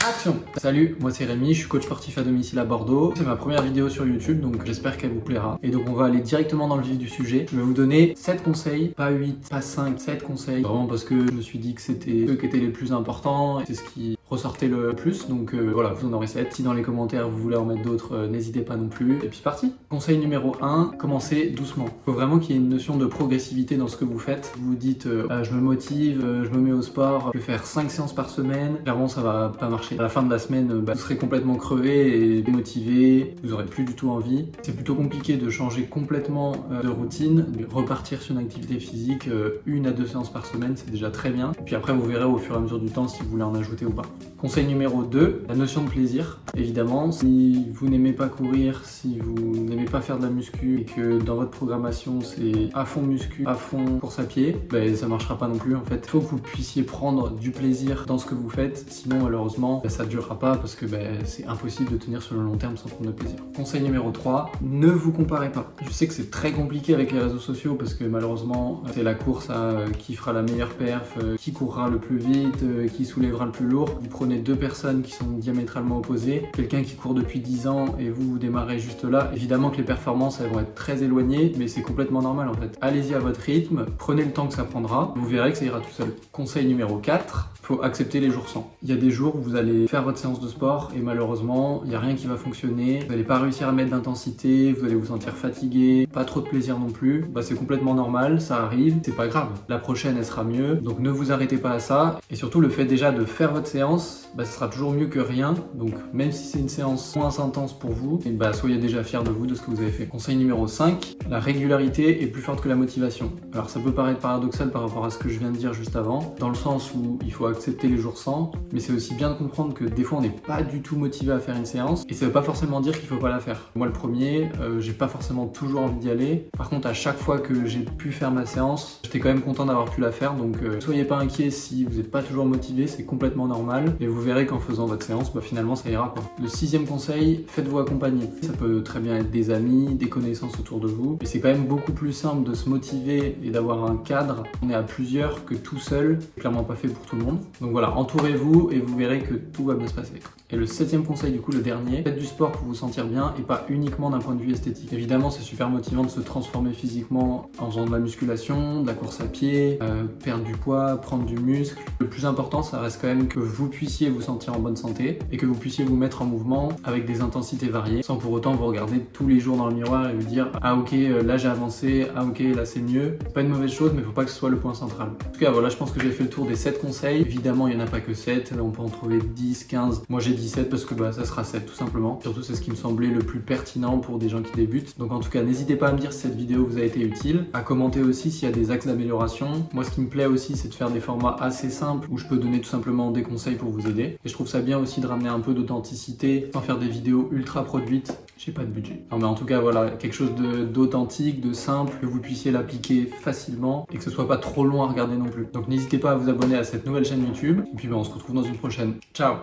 Action! Salut, moi c'est Rémi, je suis coach sportif à domicile à Bordeaux. C'est ma première vidéo sur YouTube, donc j'espère qu'elle vous plaira. Et donc on va aller directement dans le vif du sujet. Je vais vous donner 7 conseils, pas 8, pas 5, 7 conseils. Vraiment parce que je me suis dit que c'était ceux qui étaient les plus importants, c'est ce qui ressortait le plus. Donc voilà, vous en aurez 7. Si dans les commentaires vous voulez en mettre d'autres, n'hésitez pas non plus. Et puis c'est parti! Conseil numéro 1, commencez doucement. Il faut vraiment qu'il y ait une notion de progressivité dans ce que vous faites. Vous vous dites, je me motive, je me mets au sport, je vais faire 5 séances par semaine. Clairement ça va pas marcher. À la fin de la semaine, vous serez complètement crevé et démotivé, vous aurez plus du tout envie. C'est plutôt compliqué de changer complètement de routine, de repartir sur une activité physique 1 à 2 séances par semaine, c'est déjà très bien. Et puis après vous verrez au fur et à mesure du temps si vous voulez en ajouter ou pas. Conseil numéro 2, la notion de plaisir. Évidemment, si vous n'aimez pas courir, si vous n'aimez pas faire de la muscu et que dans votre programmation c'est à fond muscu, à fond course à pied, ça marchera pas non plus en fait. Il faut que vous puissiez prendre du plaisir dans ce que vous faites, sinon malheureusement ça ne durera pas parce que c'est impossible de tenir sur le long terme sans prendre de plaisir. Conseil numéro 3, ne vous comparez pas. Je sais que c'est très compliqué avec les réseaux sociaux parce que malheureusement c'est la course à qui fera la meilleure perf, qui courra le plus vite, qui soulèvera le plus lourd. Vous prenez 2 personnes qui sont diamétralement opposées, quelqu'un qui court depuis 10 ans et vous démarrez juste là. Évidemment que les performances elles vont être très éloignées, mais c'est complètement normal en fait. Allez-y à votre rythme, prenez le temps que ça prendra, vous verrez que ça ira tout seul. Conseil numéro 4, il faut accepter les jours sans. Il y a des jours où vous allez faire votre séance de sport et malheureusement il n'y a rien qui va fonctionner, vous n'allez pas réussir à mettre d'intensité, vous allez vous sentir fatigué, pas trop de plaisir non plus. C'est complètement normal, ça arrive, c'est pas grave. La prochaine elle sera mieux, donc ne vous arrêtez pas à ça. Et surtout le fait déjà de faire votre séance, ce sera toujours mieux que rien. Donc même si c'est une séance moins intense pour vous, soyez déjà fiers de vous, de ce que vous avez fait. Conseil numéro 5, la régularité est plus forte que la motivation. Alors ça peut paraître paradoxal par rapport à ce que je viens de dire juste avant, dans le sens où il faut accepter les jours sans, mais c'est aussi bien de comprendre que des fois on n'est pas du tout motivé à faire une séance, et ça veut pas forcément dire qu'il faut pas la faire. Moi le premier, j'ai pas forcément toujours envie d'y aller. Par contre à chaque fois que j'ai pu faire ma séance, j'étais quand même content d'avoir pu la faire, donc soyez pas inquiets si vous n'êtes pas toujours motivé, c'est complètement normal, et vous verrez qu'en faisant votre séance, finalement ça ira quoi. Le 6e conseil, faites-vous accompagner. Ça peut très bien être des amis, des connaissances autour de vous, mais c'est quand même beaucoup plus simple de se motiver et d'avoir un cadre. On est à plusieurs que tout seul, c'est clairement pas fait pour tout le monde. Donc voilà, entourez-vous et vous verrez que tout va bien se passer. Et le 7e conseil, du coup le dernier, faites du sport pour vous sentir bien et pas uniquement d'un point de vue esthétique. Évidemment c'est super motivant de se transformer physiquement en faisant de la musculation, de la course à pied, perdre du poids, prendre du muscle. Le plus important ça reste quand même que vous puissiez vous sentir en bonne santé et que vous puissiez vous mettre en mouvement avec des intensités variées sans pour autant vous regarder tous les jours dans le miroir et vous dire ah ok là j'ai avancé, ah ok là c'est mieux. C'est pas une mauvaise chose mais faut pas que ce soit le point central. En tout cas voilà, je pense que j'ai fait le tour des 7 conseils. Évidemment il n'y en a pas que 7, on peut en trouver 10, 15. Moi j'ai 17 parce que ça sera 7 tout simplement. Surtout c'est ce qui me semblait le plus pertinent pour des gens qui débutent. Donc en tout cas n'hésitez pas à me dire si cette vidéo vous a été utile, à commenter aussi s'il y a des axes d'amélioration. Moi ce qui me plaît aussi c'est de faire des formats assez simples où je peux donner tout simplement des conseils pour vous aider. Et je trouve ça bien aussi de ramener un peu d'authenticité sans faire des vidéos ultra produites. J'ai pas de budget. Non mais en tout cas voilà, quelque chose d'authentique, de simple, que vous puissiez l'appliquer facilement et que ce soit pas trop long à regarder non plus. Donc n'hésitez pas à vous abonner à cette nouvelle chaîne YouTube. Et puis on se retrouve dans une prochaine. Ciao!